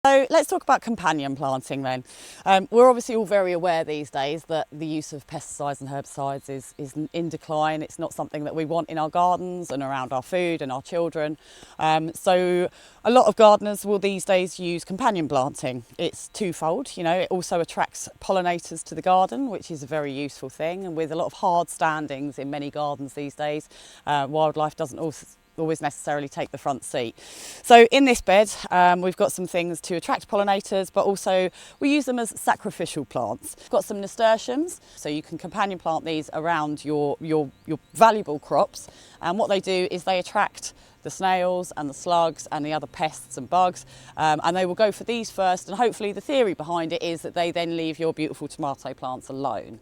So let's talk about companion planting then. We're obviously all very aware these days that the use of pesticides and herbicides is in decline. It's not something that we want in our gardens and around our food and our children. So a lot of gardeners will these days use companion planting. It's twofold, it also attracts pollinators to the garden, which is a very useful thing. And with a lot of hard standings in many gardens these days, wildlife doesn't always necessarily take the front seat. So in this bed we've got some things to attract pollinators, but also we use them as sacrificial plants. We've got some nasturtiums, so you can companion plant these around your valuable crops, and what they do is they attract the snails and the slugs and the other pests and bugs, and they will go for these first, and hopefully the theory behind it is that they then leave your beautiful tomato plants alone.